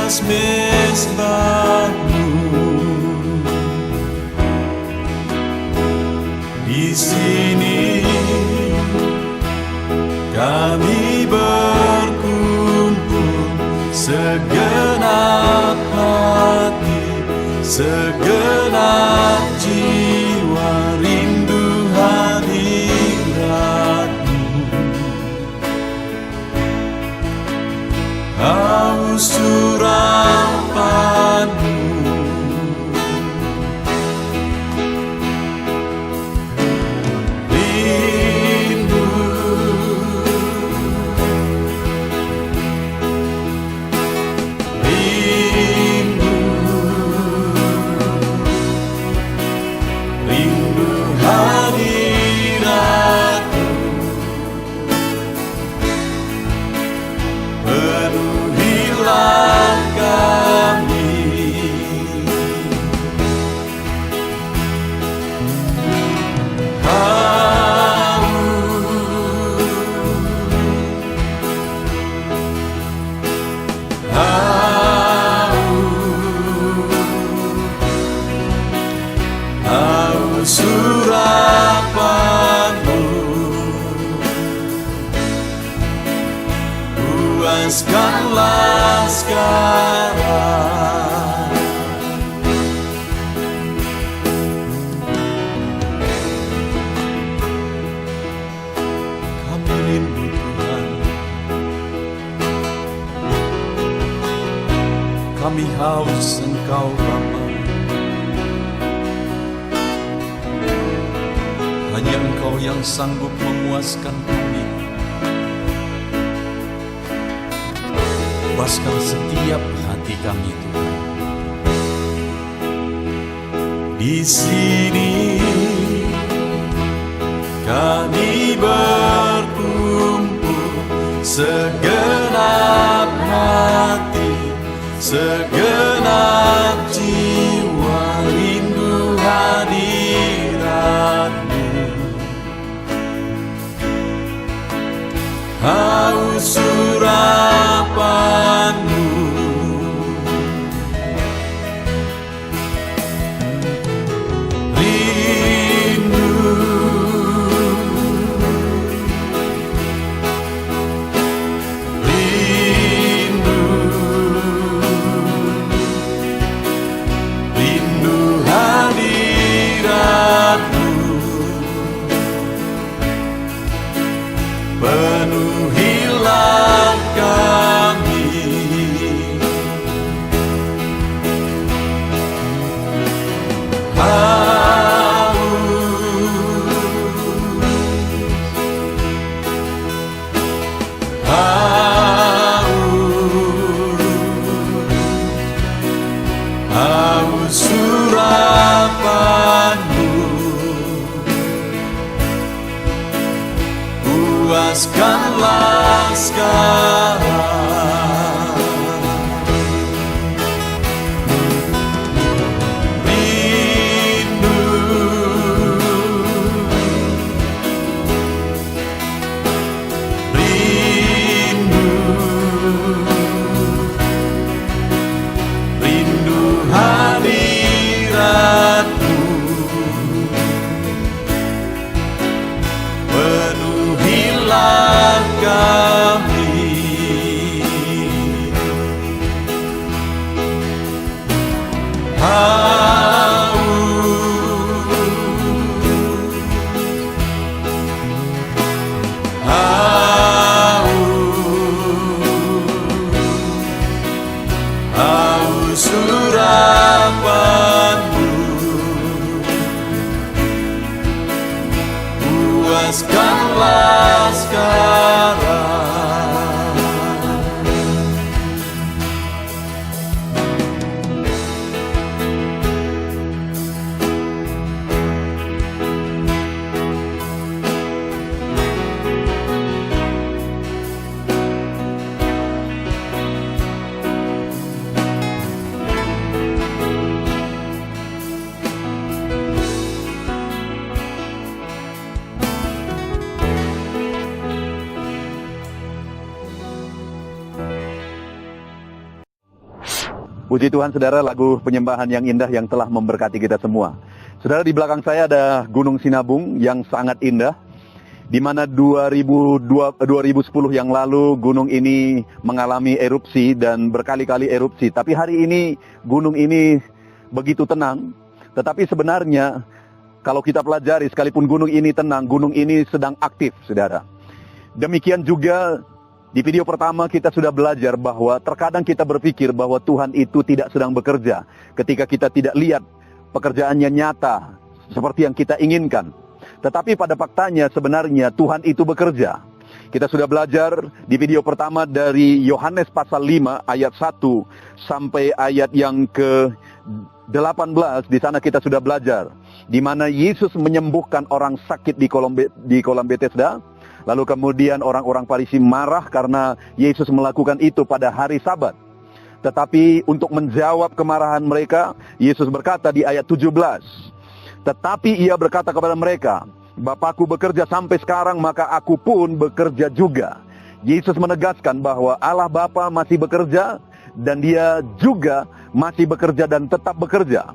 atas mezbah-Mu. Di sini kami berkumpul, segenap hati, segenap jiwa, rindu hadirat-Mu. Haus urapan-Mu, penuhilah kami. Haus urapan-Mu, puaskanlah sekarang. Kami rindu Tuhan, kami haus Engkau Bapa. Hanya Engkau yang sanggup memuaskan kami. Puaskan setiap hati kami Tuhan. Di sini kami berkumpul, segenap hati, segenap jiwa, rindu hadirat-Mu. Haus urapan-Mu, rindu, rindu, rindu hadirat-Mu. Penuhilah kami. Haus urapan-Mu, puaskanlah sekarang. Rindu, rindu, rindu hadirat-Mu. Penuhilah kami. Haus urapan-Mu, puaskanlah sekarang. Puji Tuhan saudara, lagu penyembahan yang indah yang telah memberkati kita semua. Saudara, di belakang saya ada Gunung Sinabung yang sangat indah, di mana 2010 yang lalu gunung ini mengalami erupsi dan berkali-kali erupsi. Tapi hari ini gunung ini begitu tenang, tetapi sebenarnya kalau kita pelajari, sekalipun gunung ini tenang, gunung ini sedang aktif, saudara. Demikian juga di video pertama kita sudah belajar bahwa terkadang kita berpikir bahwa Tuhan itu tidak sedang bekerja ketika kita tidak lihat pekerjaannya nyata seperti yang kita inginkan. Tetapi pada faktanya sebenarnya Tuhan itu bekerja. Kita sudah belajar di video pertama dari Yohanes pasal 5 ayat 1 sampai ayat yang ke-18. Di sana kita sudah belajar di mana Yesus menyembuhkan orang sakit di kolam Bethesda. Lalu kemudian orang-orang Farisi marah karena Yesus melakukan itu pada hari Sabat. Tetapi untuk menjawab kemarahan mereka, Yesus berkata di ayat 17. Tetapi ia berkata kepada mereka, Bapakku bekerja sampai sekarang, maka aku pun bekerja juga. Yesus menegaskan bahwa Allah Bapa masih bekerja dan dia juga masih bekerja dan tetap bekerja.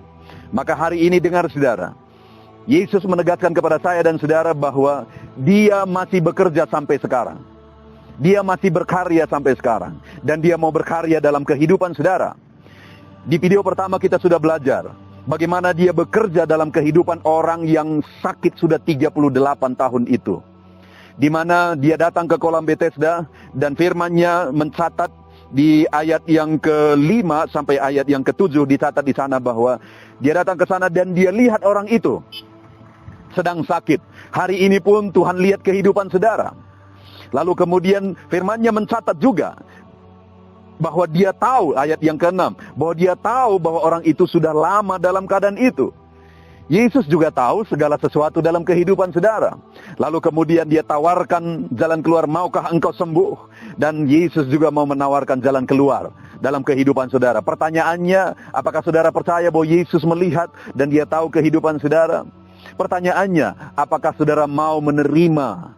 Maka hari ini dengar saudara, Yesus menegaskan kepada saya dan saudara bahwa dia masih bekerja sampai sekarang. Dia masih berkarya sampai sekarang. Dan dia mau berkarya dalam kehidupan saudara. Di video pertama kita sudah belajar bagaimana dia bekerja dalam kehidupan orang yang sakit sudah 38 tahun itu. Di mana dia datang ke kolam Bethesda dan firman-Nya mencatat di ayat yang ke-5 sampai ayat yang ke-7 dicatat di sana bahwa dia datang ke sana dan dia lihat orang itu sedang sakit. Hari ini pun Tuhan lihat kehidupan saudara. Lalu kemudian firman-Nya mencatat juga bahwa dia tahu, ayat yang ke-6, bahwa dia tahu bahwa orang itu sudah lama dalam keadaan itu. Yesus juga tahu segala sesuatu dalam kehidupan saudara. Lalu kemudian dia tawarkan jalan keluar, maukah engkau sembuh? Dan Yesus juga mau menawarkan jalan keluar dalam kehidupan saudara. Pertanyaannya, apakah saudara percaya bahwa Yesus melihat dan dia tahu kehidupan saudara? Pertanyaannya, apakah saudara mau menerima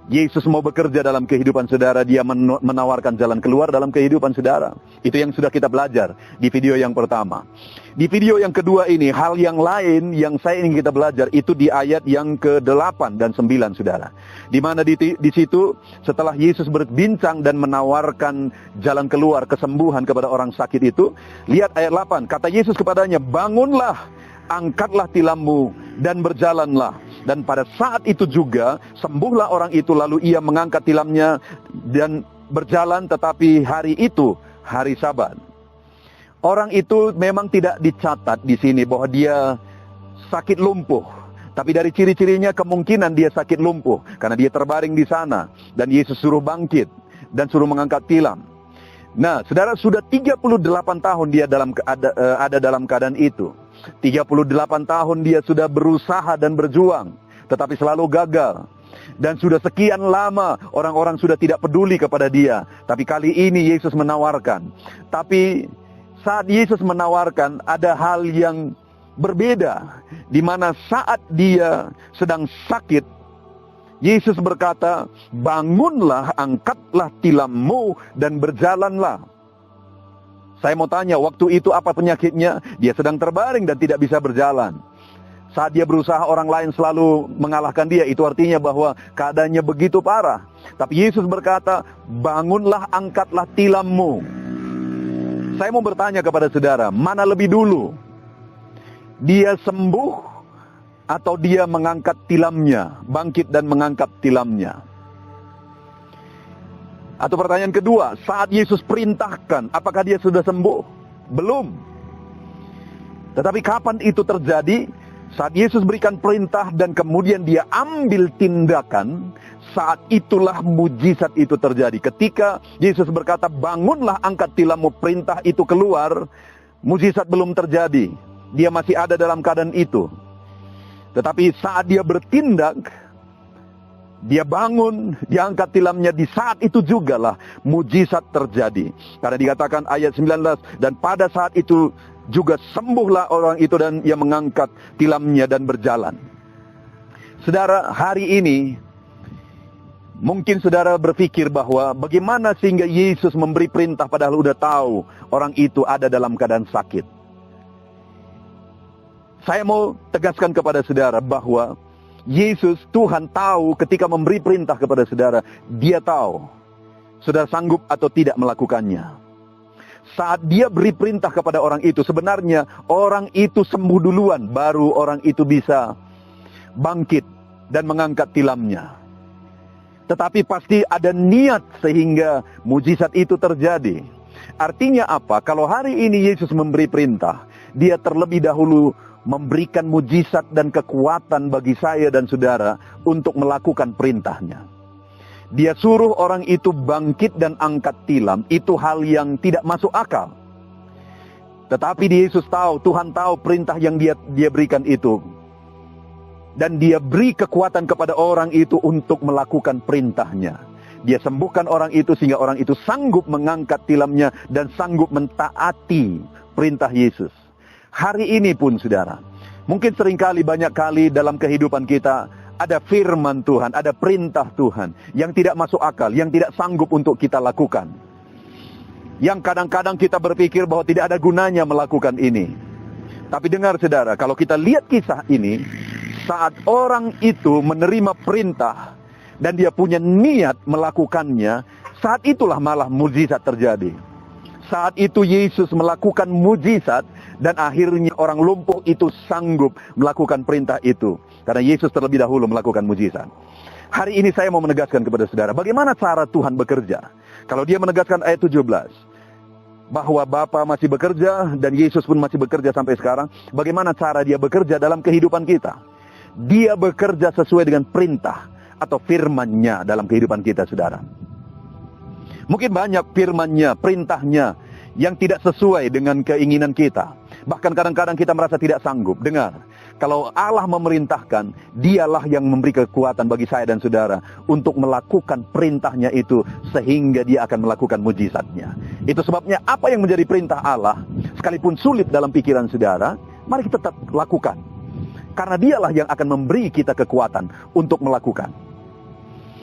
Yesus mau bekerja dalam kehidupan saudara, dia menawarkan jalan keluar dalam kehidupan saudara? Itu yang sudah kita belajar di video yang pertama. Di video yang kedua ini, hal yang lain yang saya ingin kita belajar itu di ayat yang ke-8 dan 9 saudara. Di mana di situ setelah Yesus berbincang dan menawarkan jalan keluar kesembuhan kepada orang sakit itu, lihat ayat 8, kata Yesus kepadanya, bangunlah, angkatlah tilammu dan berjalanlah. Dan pada saat itu juga sembuhlah orang itu, lalu ia mengangkat tilamnya dan berjalan. Tetapi hari itu hari Sabat. Orang itu memang tidak dicatat di sini bahwa dia sakit lumpuh. Tapi dari ciri-cirinya kemungkinan dia sakit lumpuh karena dia terbaring di sana dan Yesus suruh bangkit dan suruh mengangkat tilam. Nah, saudara, sudah 38 tahun dia ada dalam keadaan itu. 38 tahun dia sudah berusaha dan berjuang, tetapi selalu gagal. Dan sudah sekian lama orang-orang sudah tidak peduli kepada dia. Tapi kali ini Yesus menawarkan. Tapi saat Yesus menawarkan ada hal yang berbeda. Di mana saat dia sedang sakit, Yesus berkata, bangunlah, angkatlah tilammu dan berjalanlah. Saya mau tanya, waktu itu apa penyakitnya? Dia sedang terbaring dan tidak bisa berjalan. Saat dia berusaha, orang lain selalu mengalahkan dia. Itu artinya bahwa keadaannya begitu parah. Tapi Yesus berkata, bangunlah, angkatlah tilammu. Saya mau bertanya kepada saudara, mana lebih dulu? Dia sembuh atau dia mengangkat tilamnya, bangkit dan mengangkat tilamnya? Atau pertanyaan kedua, saat Yesus perintahkan, apakah dia sudah sembuh? Belum. Tetapi kapan itu terjadi? Saat Yesus berikan perintah dan kemudian dia ambil tindakan, saat itulah mujizat itu terjadi. Ketika Yesus berkata, bangunlah, angkat tilammu, perintah itu keluar, mujizat belum terjadi. Dia masih ada dalam keadaan itu. Tetapi saat dia bertindak, dia bangun, dia angkat tilamnya, di saat itu jugalah mujizat terjadi. Karena dikatakan ayat 19, dan pada saat itu juga sembuhlah orang itu dan ia mengangkat tilamnya dan berjalan. Saudara, hari ini Mungkin saudara berpikir bahwa bagaimana sehingga Yesus memberi perintah padahal udah tahu orang itu ada dalam keadaan sakit. Saya mau tegaskan kepada saudara bahwa Yesus, Tuhan tahu ketika memberi perintah kepada saudara, Dia tahu saudara sanggup atau tidak melakukannya. Saat Dia beri perintah kepada orang itu, sebenarnya orang itu sembuh duluan, baru orang itu bisa bangkit dan mengangkat tilamnya. Tetapi pasti ada niat sehingga mujizat itu terjadi. Artinya apa? Kalau hari ini Yesus memberi perintah, Dia terlebih dahulu memberikan mujizat dan kekuatan bagi saya dan saudara untuk melakukan perintahnya. Dia suruh orang itu bangkit dan angkat tilam. Itu hal yang tidak masuk akal. Tetapi Yesus tahu, Tuhan tahu perintah yang dia berikan itu. Dan Dia beri kekuatan kepada orang itu untuk melakukan perintahnya. Dia sembuhkan orang itu sehingga orang itu sanggup mengangkat tilamnya dan sanggup mentaati perintah Yesus. Hari ini pun saudara, mungkin seringkali banyak kali dalam kehidupan kita ada firman Tuhan, ada perintah Tuhan yang tidak masuk akal, yang tidak sanggup untuk kita lakukan. Yang kadang-kadang kita berpikir bahwa tidak ada gunanya melakukan ini. Tapi dengar saudara, kalau kita lihat kisah ini, saat orang itu menerima perintah dan dia punya niat melakukannya, saat itulah malah mujizat terjadi. Saat itu Yesus melakukan mujizat dan akhirnya orang lumpuh itu sanggup melakukan perintah itu. Karena Yesus terlebih dahulu melakukan mujizat. Hari ini saya mau menegaskan kepada saudara, bagaimana cara Tuhan bekerja. Kalau Dia menegaskan ayat 17, bahwa Bapa masih bekerja dan Yesus pun masih bekerja sampai sekarang, bagaimana cara Dia bekerja dalam kehidupan kita. Dia bekerja sesuai dengan perintah atau firman-Nya dalam kehidupan kita, saudara. Mungkin banyak firman-Nya, perintahnya yang tidak sesuai dengan keinginan kita. Bahkan kadang-kadang kita merasa tidak sanggup. Dengar, kalau Allah memerintahkan, Dialah yang memberi kekuatan bagi saya dan saudara untuk melakukan perintahnya itu sehingga Dia akan melakukan mujizatnya. Itu sebabnya apa yang menjadi perintah Allah, sekalipun sulit dalam pikiran saudara, mari kita tetap lakukan. Karena Dialah yang akan memberi kita kekuatan untuk melakukan.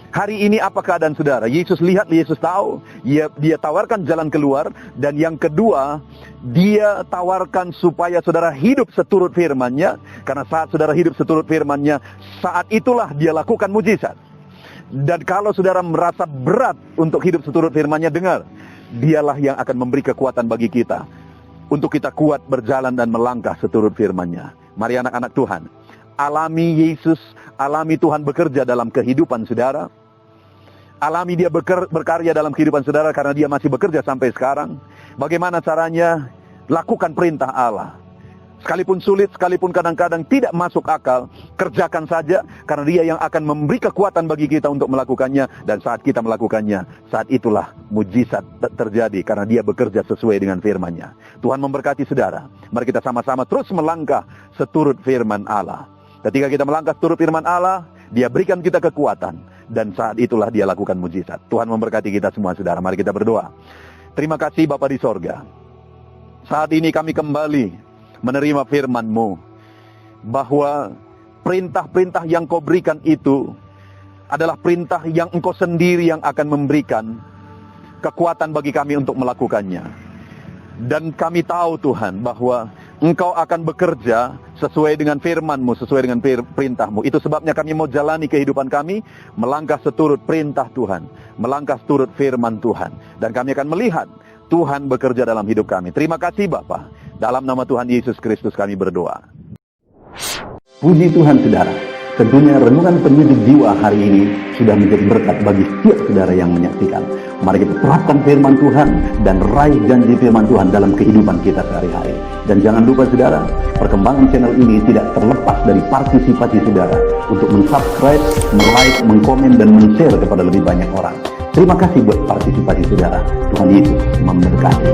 Hari ini apa keadaan saudara? Yesus lihat, Yesus tahu, Dia tawarkan jalan keluar. Dan yang kedua, Dia tawarkan supaya saudara hidup seturut firman-Nya. Karena saat saudara hidup seturut firman-Nya, saat itulah Dia lakukan mujizat. Dan kalau saudara merasa berat untuk hidup seturut firman-Nya, dengar, Dialah yang akan memberi kekuatan bagi kita untuk kita kuat berjalan dan melangkah seturut firman-Nya. Mari anak-anak Tuhan, alami Yesus, alami Tuhan bekerja dalam kehidupan saudara. Alami Dia berkarya dalam kehidupan saudara karena Dia masih bekerja sampai sekarang. Bagaimana caranya? Lakukan perintah Allah. Sekalipun sulit, sekalipun kadang-kadang tidak masuk akal, kerjakan saja karena Dia yang akan memberi kekuatan bagi kita untuk melakukannya. Dan saat kita melakukannya, saat itulah mujizat terjadi karena Dia bekerja sesuai dengan firman-Nya. Tuhan memberkati saudara. Mari kita sama-sama terus melangkah seturut firman Allah. Ketika kita melangkah seturut firman Allah, Dia berikan kita kekuatan. Dan saat itulah Dia lakukan mujizat. Tuhan memberkati kita semua saudara. Mari kita berdoa. Terima kasih Bapa di sorga. Saat ini kami kembali menerima firman-Mu. Bahwa perintah-perintah yang Kau berikan itu adalah perintah yang Engkau sendiri yang akan memberikan kekuatan bagi kami untuk melakukannya. Dan kami tahu Tuhan bahwa Engkau akan bekerja sesuai dengan firman-Mu, sesuai dengan perintah-Mu. Itu sebabnya kami mau jalani kehidupan kami, melangkah seturut perintah Tuhan, melangkah seturut firman Tuhan. Dan kami akan melihat Tuhan bekerja dalam hidup kami. Terima kasih Bapa. Dalam nama Tuhan Yesus Kristus kami berdoa. Puji Tuhan saudara. Tentunya renungan pendidik jiwa hari ini sudah menjadi berkat bagi setiap saudara yang menyaksikan. Mari kita terapkan firman Tuhan dan raih janji firman Tuhan dalam kehidupan kita sehari-hari. Dan jangan lupa saudara, perkembangan channel ini tidak terlepas dari partisipasi saudara untuk mensubscribe, like, mengkomen, dan men-share kepada lebih banyak orang. Terima kasih buat partisipasi saudara. Tuhan Yesus memberkati.